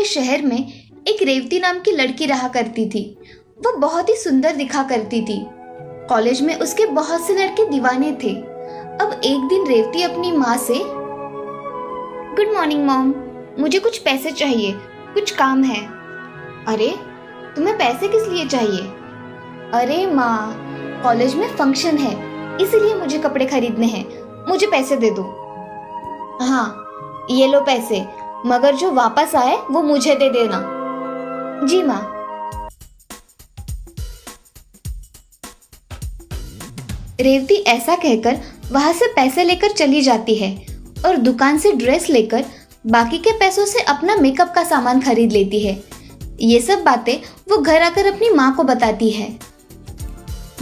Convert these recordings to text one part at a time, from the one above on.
के शहर में एक रेवती नाम की लड़की रहा करती थी। वो बहुत ही सुंदर दिखा करती थी। कॉलेज में उसके बहुत से लड़के दीवाने थे। अब एक दिन रेवती अपनी माँ से, गुड मॉर्निंग मॉम, मुझे कुछ पैसे चाहिए, कुछ काम है। अरे तुम्हें पैसे किस लिए चाहिए? अरे माँ, कॉलेज में फंक्शन है, इसीलिए मुझे कपड़े खरीदने हैं, मुझे पैसे दे दो। हाँ ये लो पैसे, मगर जो वापस आए वो मुझे दे देना। जी माँ। रेवती ऐसा कहकर वहां से पैसे लेकर चली जाती है और दुकान से ड्रेस लेकर बाकी के पैसों से अपना मेकअप का सामान खरीद लेती है। ये सब बातें वो घर आकर अपनी माँ को बताती है।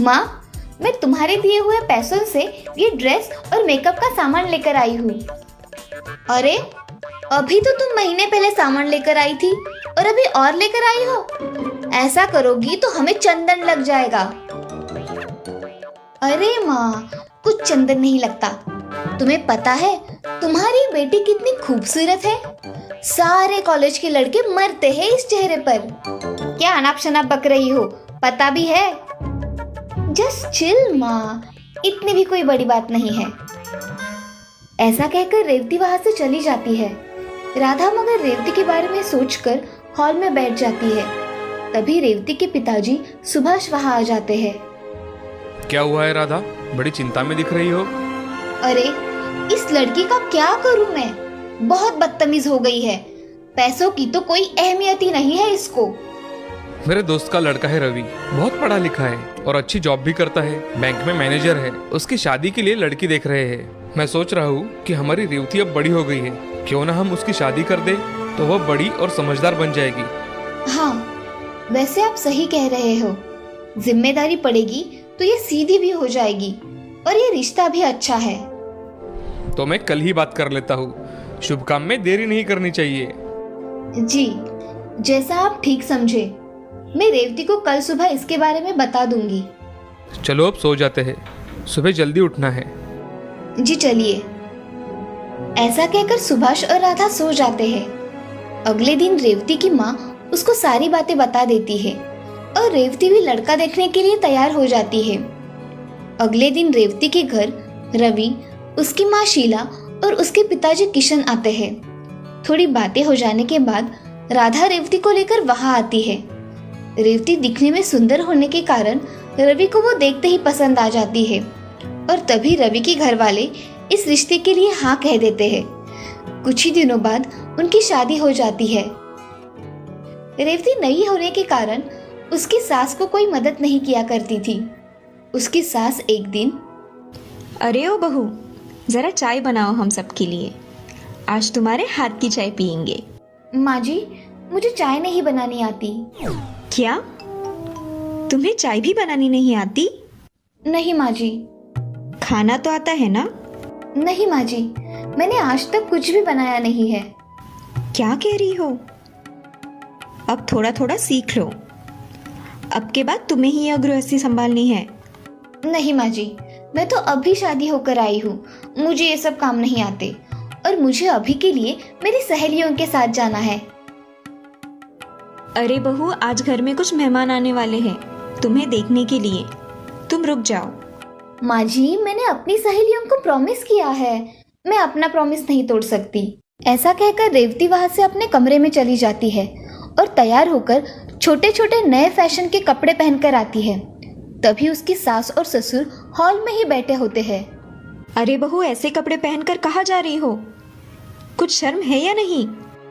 माँ, मैं तुम्हारे दिए हुए पैसों से ये ड्रेस और मेकअप का सामान लेकर आई हूँ। अरे अभी तो तुम महीने पहले सामान लेकर आई थी और अभी और लेकर आई हो। ऐसा करोगी तो हमें चंदन लग जाएगा। अरे माँ, कुछ चंदन नहीं लगता। तुम्हें पता है तुम्हारी बेटी कितनी खूबसूरत है? सारे कॉलेज के लड़के मरते हैं इस चेहरे पर। क्या अनाप शनाप बक रही हो, पता भी है। जस्ट चिल माँ, इतनी भी कोई बड़ी बात नहीं है। ऐसा कहकर रेवती वहां से चली जाती है। राधा मगर रेवती के बारे में सोचकर हॉल में बैठ जाती है। तभी रेवती के पिताजी सुभाष वहां आ जाते हैं। क्या हुआ है राधा, बड़ी चिंता में दिख रही हो? अरे इस लड़की का क्या करूं मैं, बहुत बदतमीज हो गई है। पैसों की तो कोई अहमियत ही नहीं है इसको। मेरे दोस्त का लड़का है रवि, बहुत पढ़ा लिखा है और अच्छी जॉब भी करता है, बैंक में मैनेजर है। उसकी शादी के लिए लड़की देख रहे हैं। मैं सोच रहा हूँ कि हमारी रेवती अब बड़ी हो गई है, क्यों ना हम उसकी शादी कर दे तो वह बड़ी और समझदार बन जाएगी। हाँ वैसे आप सही कह रहे हो। जिम्मेदारी पड़ेगी तो ये सीधी भी हो जाएगी और ये रिश्ता भी अच्छा है। तो मैं कल ही बात कर लेता हूँ। शुभ काम में देरी नहीं करनी चाहिए। जी, जैसा आप ठीक समझे। मैं रेवती को कल सुबह इसके बारे में बता दूंगी। चलो अब सो जाते हैं, सुबह जल्दी उठना है। जी चलिए। ऐसा कहकर सुभाष और राधा सो जाते हैं। अगले दिन रेवती की माँ उसको सारी बातें बता देती है और रेवती भी लड़का देखने के लिए तैयार हो जाती है। अगले दिन रेवती के घर रवि, उसकी माँ शीला और उसके पिताजी किशन आते हैं। थोड़ी बातें हो जाने के बाद राधा रेवती को लेकर वहां आती है। रेवती दिखने में सुंदर होने के कारण रवि को वो देखते ही पसंद आ जाती है और तभी रवि के घर वाले इस रिश्ते के लिए हाँ कह देते हैं। कुछ ही दिनों बाद उनकी शादी हो जाती है। रेवती नई होने के कारण उसकी सास को कोई मदद नहीं किया करती थी। उसकी सास एक दिन, अरे ओ बहू, जरा चाय बनाओ हम सबके लिए, आज तुम्हारे हाथ की चाय पियेंगे। माँ जी, मुझे चाय नहीं बनानी आती। क्या तुम्हें चाय भी बनानी नहीं आती? नहीं माँ जी। खाना तो आता है ना? नहीं माँ जी, मैंने आज तक कुछ भी बनाया नहीं है। क्या कह रही हो? अब थोड़ा थोड़ा सीख लो, अब के बाद तुम्हें ही यह गृहस्थी संभालनी है। नहीं माँ जी, मैं तो अभी शादी होकर आई हूँ, मुझे ये सब काम नहीं आते और मुझे अभी के लिए मेरी सहेलियों के साथ जाना है। अरे बहू, आज घर में कुछ मेहमान आने वाले हैं तुम्हें देखने के लिए, तुम रुक जाओ। माँ जी, मैंने अपनी सहेलियों को प्रॉमिस किया है, मैं अपना प्रॉमिस नहीं तोड़ सकती। ऐसा कहकर रेवती वहां से अपने कमरे में चली जाती है और तैयार होकर छोटे छोटे नए फैशन के कपड़े पहनकर आती है। तभी उसकी सास और ससुर हॉल में ही बैठे होते हैं। अरे बहू, ऐसे कपड़े पहनकर कहाँ जा रही हो? कुछ शर्म है या नहीं?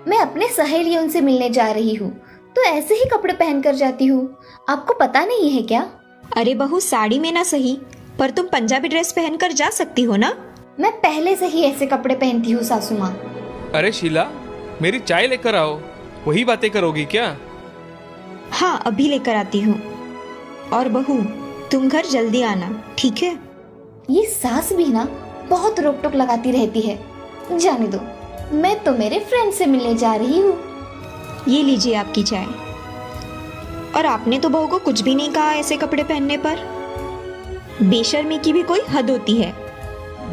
मैं अपने सहेलियों से मिलने जा रही हूँ तो ऐसे ही कपड़े पहनकर जाती हूँ, आपको पता नहीं है क्या? अरे बहू, साड़ी में ना सही पर तुम पंजाबी ड्रेस पहनकर जा सकती हो ना? मैं पहले से ही ऐसे कपड़े पहनती हूँ सासू माँ। अरे शीला, मेरी चाय लेकर आओ, वही बातें करोगी क्या? हाँ, अभी लेकर आती हूँ। और बहू, तुम घर जल्दी आना, ठीक है? ये सास भी ना बहुत रोक टोक लगाती रहती है। जाने दो, मैं तो मेरे फ्रेंड से मिलने जा रही हूँ। ये लीजिए आपकी चाय। और आपने तो बहू को कुछ भी नहीं कहा ऐसे कपड़े पहनने पर। बेशर्मी की भी कोई हद होती है।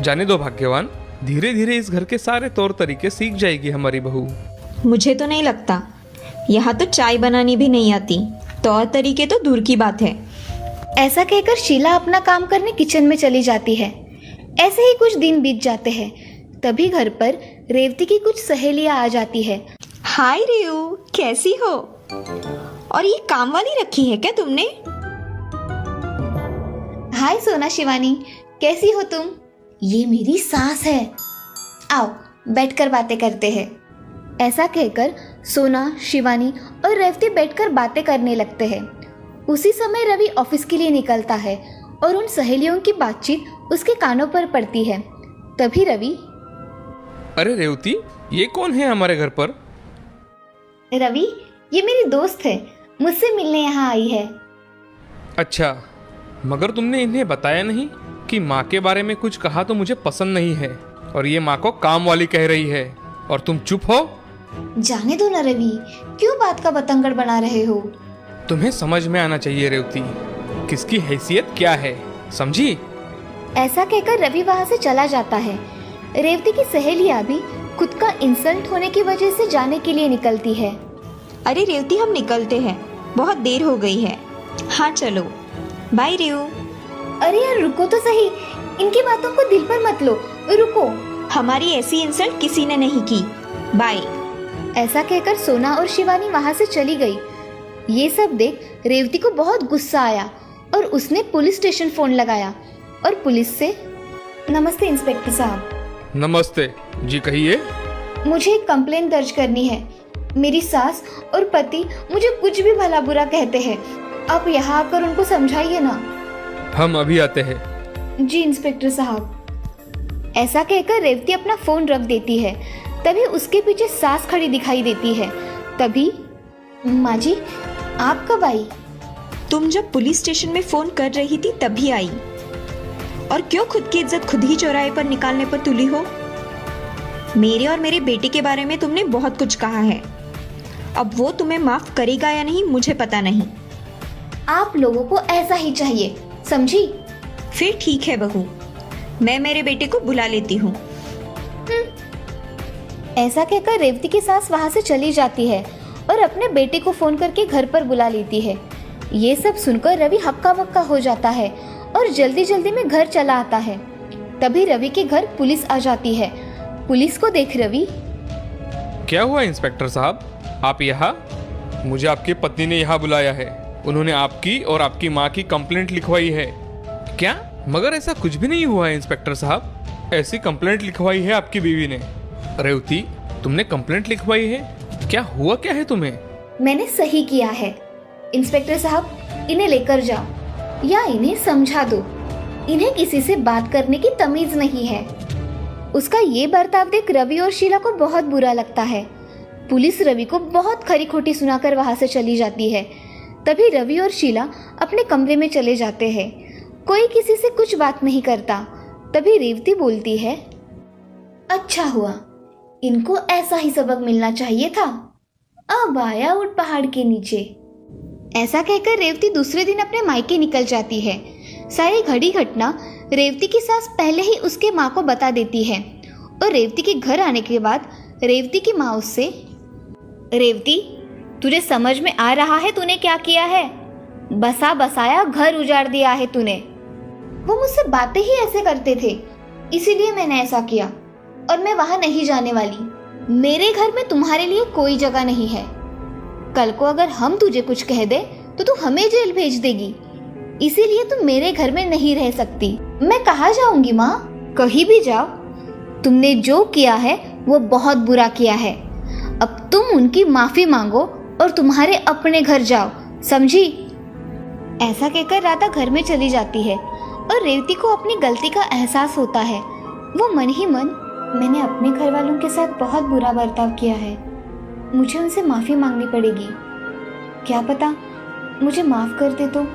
जाने दो धीरे धीरे इस घर के सारे तौर तरीके सीख जाएगी हमारी बहू। मुझे तो नहीं लगता यहाँ तो चाय बनानी भी नहीं आती, तौर तरीके तो दूर की बात है। ऐसा कहकर शीला अपना काम करने किचन में चली जाती है। ऐसे ही कुछ दिन बीत जाते हैं। तभी घर पर रेवती की कुछ सहेलियां आ जाती है। हाय रेऊ, कैसी हो? और ये काम वाली रखी है क्या तुमने? हाय सोना शिवानी, कैसी हो तुम? ये मेरी सास है। आओ बैठकर बातें करते हैं। ऐसा कहकर सोना, शिवानी और रेवती बैठकर बातें करने लगते हैं। उसी समय रवि ऑफिस के लिए निकलता है और उन सहेलियों की बातचीत उसके कानों पर पड़ती है। तभी रवि, अरे रेवती, ये कौन है हमारे घर पर? रवि ये मेरी दोस्त है, मुझसे मिलने यहाँ आई है। अच्छा, मगर तुमने इन्हें बताया नहीं कि माँ के बारे में कुछ कहा तो मुझे पसंद नहीं है, और ये माँ को काम वाली कह रही है और तुम चुप हो। जाने दो ना रवि, क्यों बात का बतंगड़ बना रहे हो? तुम्हें समझ में आना चाहिए रेवती, किसकी हैसियत क्या है, समझी? ऐसा कहकर रवि वहाँ से चला जाता है। रेवती की सहेलियाँ भी खुद का इंसल्ट होने की वजह से जाने के लिए निकलती है। अरे रेवती, हम निकलते हैं, बहुत देर हो गई है। हाँ चलो, बाय रेऊ। अरे यार रुको तो सही, इनकी बातों को दिल पर मत लो, रुको। हमारी ऐसी इंसल्ट किसी ने नहीं की, बाय। ऐसा कहकर सोना और शिवानी वहाँ से चली गई। ये सब देख रेवती को बहुत गुस्सा आया और उसने पुलिस स्टेशन फोन लगाया और पुलिस से, नमस्ते इंस्पेक्टर साहब। नमस्ते जी, कहिए। मुझे एक कंप्लेंट दर्ज करनी है। मेरी सास और पति मुझे कुछ भी भला बुरा कहते हैं। आप यहाँ आकर उनको समझाइए ना। हम अभी आते हैं। जी इंस्पेक्टर साहब। ऐसा कहकर रेवती अपना फोन रख देती है। तभी उसके पीछे सास खड़ी दिखाई देती है। तभी, माँ जी आप कब आई? तुम जब पुलिस स्टेशन में फोन कर रही थी तभी आई। और क्यों खुद की इज्जत खुद ही चौराहे पर निकालने पर तुली हो? मेरे और मेरे बेटे के बारे में तुमने बहुत कुछ कहा है। अब वो तुम्हें माफ करेगा या नहीं मुझे पता नहीं। आप लोगों को ऐसा ही चाहिए, समझी? फिर ठीक है बहू, मैं मेरे बेटे को बुला लेती हूँ। ऐसा कहकर रेवती की सास वहाँ से चली जाती है और अपने बेटे को फोन करके घर पर बुला लेती है। ये सब सुनकर रवि हक्का बक्का हो जाता है और जल्दी जल्दी में घर चला आता है। तभी रवि के घर पुलिस आ जाती है। पुलिस को देख रवि, क्या हुआ इंस्पेक्टर साहब, आप यहाँ? मुझे आपकी पत्नी ने यहाँ बुलाया है। उन्होंने आपकी और आपकी माँ की कंप्लेंट लिखवाई है। क्या? मगर ऐसा कुछ भी नहीं हुआ है इंस्पेक्टर साहब। ऐसी कंप्लेंट लिखवाई है आपकी बीवी ने। रेवती, तुमने कंप्लेंट लिखवाई है? क्या हुआ क्या है तुम्हें? मैंने सही किया है। इंस्पेक्टर साहब इन्हें लेकर जाओ या इन्हें समझा दो। इन्हें किसी से बात करने की तमीज नहीं है। उसका ये बर्ताव देख रवि और शीला को बहुत बुरा लगता है। पुलिस रवि को बहुत खरी खोटी सुनाकर वहां से चली जाती है। तभी रवि और शीला अपने कमरे में चले जाते हैं। कोई किसी से कुछ बात नहीं करता। तभी रेवती बोलती है, अच्छा हुआ, इनको ऐसा ही सबक मिलना चाहिए था। अब आया ऊंट पहाड़ के नीचे। ऐसा कहकर रेवती दूसरे दिन अपने मायके निकल जाती है। सारी घड़ी घटना रेवती की सास पहले ही उसके माँ को बता देती है और रेवती के घर आने के बाद रेवती की माँ उससे, रेवती तुझे समझ में आ रहा है तूने क्या किया है? बसा बसाया घर उजाड़ दिया है तूने। वो मुझसे बातें ही ऐसे करते थे, इसीलिए मैंने ऐसा किया और मैं वहां नहीं जाने वाली। मेरे घर में तुम्हारे लिए कोई जगह नहीं है। कल को अगर हम तुझे कुछ कह दे तो तू हमें जेल भेज देगी, इसीलिए तुम मेरे घर में नहीं रह सकती। मैं कहाँ जाऊंगी माँ? कहीं भी जाओ। तुमने जो किया है वो बहुत बुरा किया है। अब तुम उनकी माफी मांगो और तुम्हारे अपने घर जाओ, समझी? ऐसा कहकर राधा घर में चली जाती है और रेवती को अपनी गलती का एहसास होता है। वो मन ही मन, मैंने अपने घर वालों के साथ बहुत बुरा बर्ताव किया है, मुझे उनसे माफी मांगनी पड़ेगी। क्या पता मुझे माफ कर दे तो।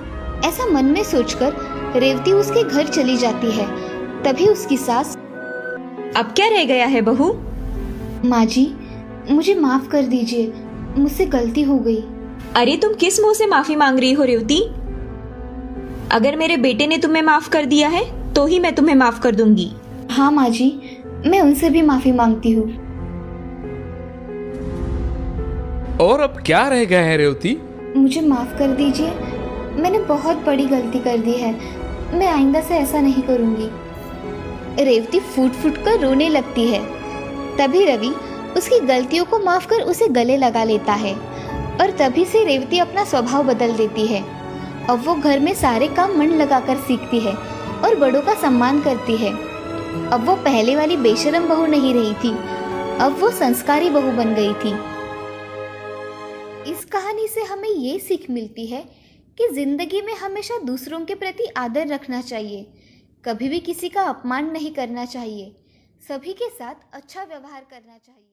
ऐसा मन में सोचकर रेवती उसके घर चली जाती है। तभी उसकी सास, अब क्या रह गया है बहू? माँ जी मुझे माफ कर दीजिए, मुझसे गलती हो गई। अरे तुम किस मुंह से माफी मांग रही हो रेवती? अगर मेरे बेटे ने तुम्हें माफ कर दिया है तो ही मैं तुम्हें माफ कर दूंगी। हाँ माँ जी, मैं उनसे भी माफी मांगती हूँ। और अब क्या रह गया है रेवती? मुझे माफ़ कर दीजिए, मैंने बहुत बड़ी गलती कर दी है। मैं आइंदा से ऐसा नहीं करूँगी। रेवती फूट फूट कर रोने लगती है। तभी रवि उसकी गलतियों को माफ़ कर उसे गले लगा लेता है और तभी से रेवती अपना स्वभाव बदल देती है। अब वो घर में सारे काम मन लगाकर सीखती है और बड़ों का सम्मान करती है। अब वो पहले वाली बेशरम बहू नहीं रही थी, अब वो संस्कारी बहू बन गई थी। इस कहानी से हमें ये सीख मिलती है कि जिंदगी में हमेशा दूसरों के प्रति आदर रखना चाहिए, कभी भी किसी का अपमान नहीं करना चाहिए, सभी के साथ अच्छा व्यवहार करना चाहिए।